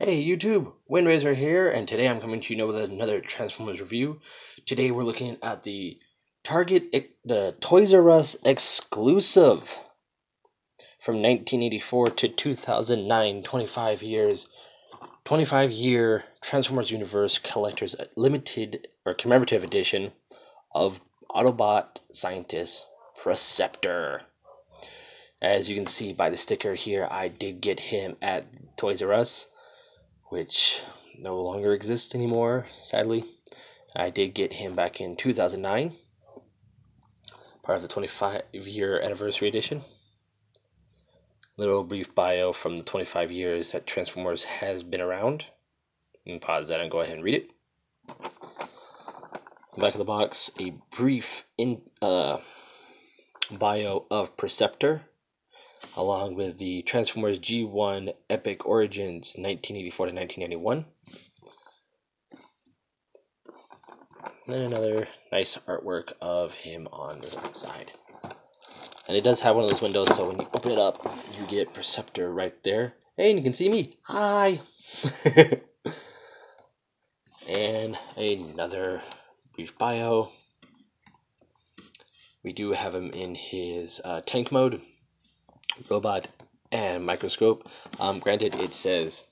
Hey YouTube, Windraiser here, and today I'm coming to you with another Transformers review. Today we're looking at the the Toys R Us exclusive from 1984 to 2009, 25 years, 25-year Transformers Universe Collector's Limited or Commemorative Edition of Autobot Scientist Preceptor. As you can see by the sticker here, I did get him at Toys R Us, which no longer exists anymore, sadly. I did get him back in 2009, part of the 25-year anniversary edition. Little brief bio from the 25 years that Transformers has been around. You can pause that and go ahead and read it. Back of the box, a brief bio of Preceptor, along with the Transformers G1 Epic Origins 1984 to 1991. And then another nice artwork of him on the side. And it does have one of those windows, so when you open it up, you get Preceptor right there. Hey, and you can see me. Hi! And another brief bio. We do have him in his tank mode, robot, and microscope. Granted, it says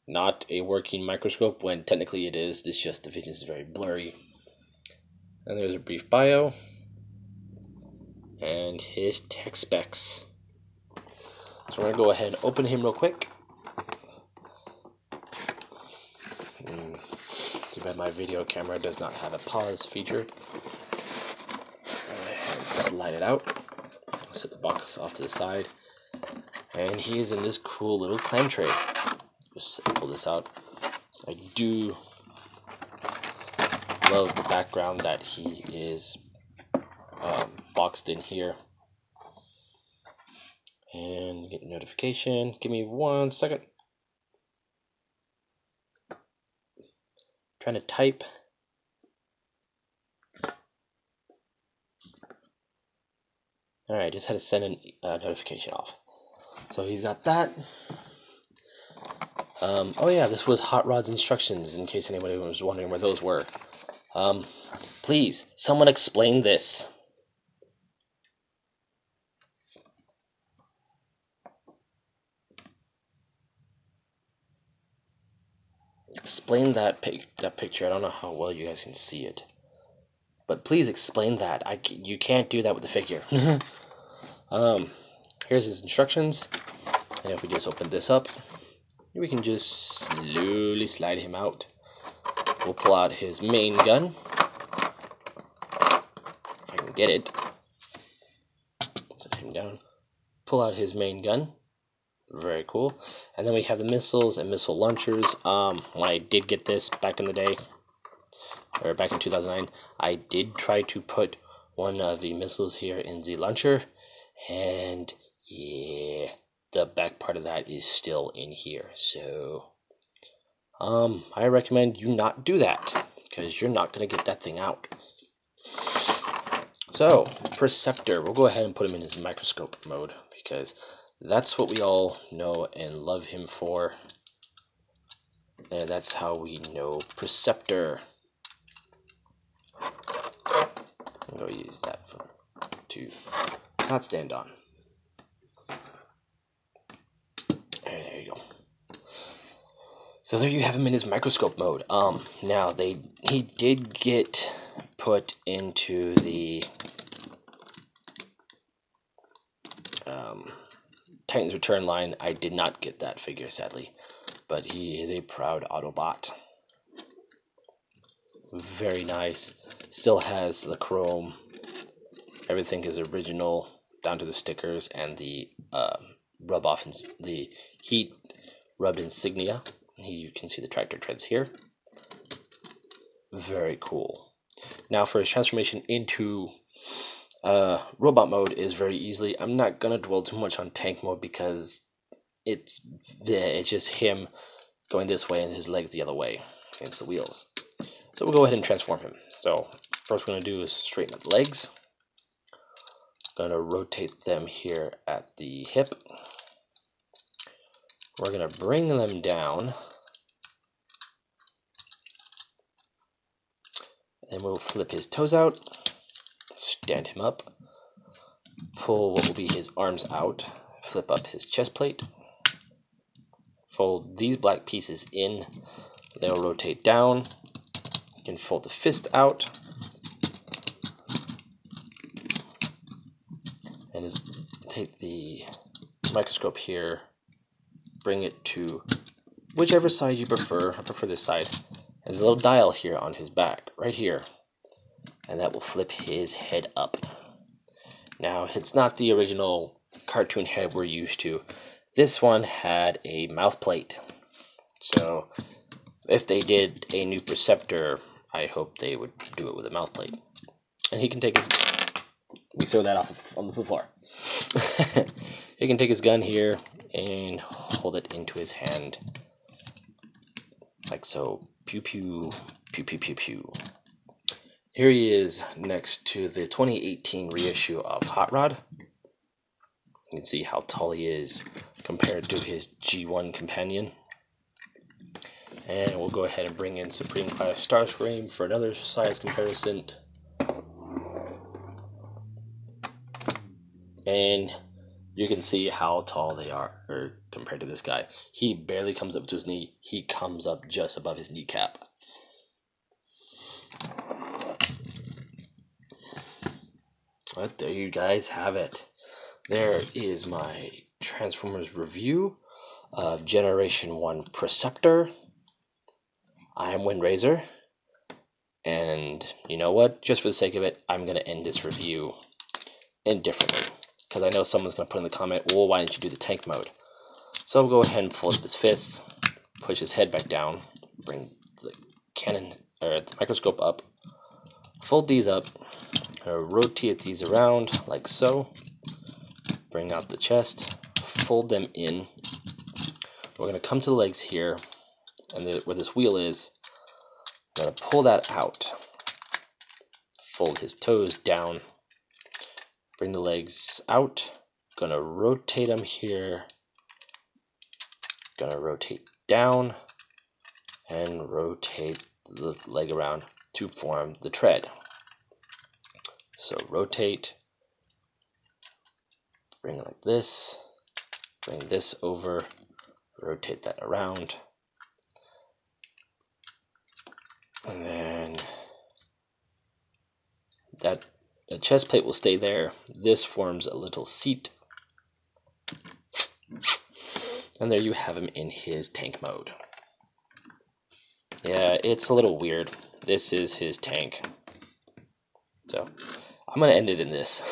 not a working microscope when technically it is. This just the vision is very blurry. And there's a brief bio and his tech specs. So we're gonna go ahead and open him real quick. Too bad my video camera does not have a pause feature. Go ahead and slide it out. Set the box off to the side. And he is in this cool little clam tray. Just pull this out. I do love the background that he is boxed in here. And get notification. Give me 1 second. Trying to type. Alright, just had to send a notification off. So he's got that. Oh yeah, this was Hot Rod's instructions, in case anybody was wondering where those were. Please, someone explain this. Explain that picture. I don't know how well you guys can see it, but please explain that. You can't do that with the figure. Here's his instructions, and if we just open this up, we can just slowly slide him out. We'll pull out his main gun, if I can get it. Set him down. Pull out his main gun. Very cool. And then we have the missiles and missile launchers. When I did get this back in the day, or back in 2009, I did try to put one of the missiles here in the launcher, and yeah, the back part of that is still in here. So I recommend you not do that, because you're not going to get that thing out. So Preceptor, we'll go ahead and put him in his microscope mode, because that's what we all know and love him for. And that's how we know Preceptor. I'm going to use that to not stand on. There you go. So there you have him in his microscope mode. Now he did get put into the Titans Return line. I did not get that figure, sadly, but he is a proud Autobot. Very nice. Still has the chrome. Everything is original, down to the stickers and the the heat rubbed insignia. You can see the tractor treads here. Very cool. Now for his transformation into robot mode is very easily. I'm not gonna dwell too much on tank mode, because it's just him going this way and his legs the other way against the wheels. So we'll go ahead and transform him. So first we're gonna do is straighten up the legs. Gonna rotate them here at the hip. We're gonna bring them down Then we'll flip his toes out, stand him up, pull what will be his arms out, flip up his chest plate, fold these black pieces in, they'll rotate down. You can fold the fist out, and just take the microscope here, bring it to whichever side you prefer. I prefer this side. There's a little dial here on his back, right here, and that will flip his head up. Now, it's not the original cartoon head we're used to. This one had a mouth plate. So, if they did a new Preceptor, I hope they would do it with a mouth plate. And he can take his... We throw that off on the floor. He can take his gun here and hold it into his hand. Like so. Pew pew, pew pew pew pew. Here he is next to the 2018 reissue of Hot Rod. You can see how tall he is compared to his G1 companion. And we'll go ahead and bring in Supreme Class Starscream for another size comparison. And you can see how tall they are compared to this guy. He barely comes up to his knee. He comes up just above his kneecap. But there you guys have it. There is my Transformers review of Generation 1 Preceptor. I'm Windrazer. And you know what? Just for the sake of it, I'm going to end this review indifferently. Because I know someone's going to put in the comment, well, why didn't you do the tank mode? So I'll go ahead and fold up his fists, push his head back down, bring the cannon, or the microscope up, fold these up, rotate these around like so, bring out the chest, fold them in. We're going to come to the legs here, and where this wheel is, I'm going to pull that out, fold his toes down, bring the legs out, gonna rotate them here, gonna rotate down, and rotate the leg around to form the tread. So rotate, bring it like this, bring this over, rotate that around, and then that the chest plate will stay there. This forms a little seat. And there you have him in his tank mode. Yeah, it's a little weird. This is his tank. So, I'm going to end it in this.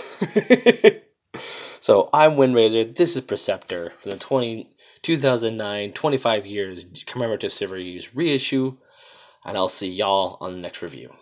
So, I'm Windrazer. This is Preceptor for the 2009 25 years Commemorative Series reissue. And I'll see y'all on the next review.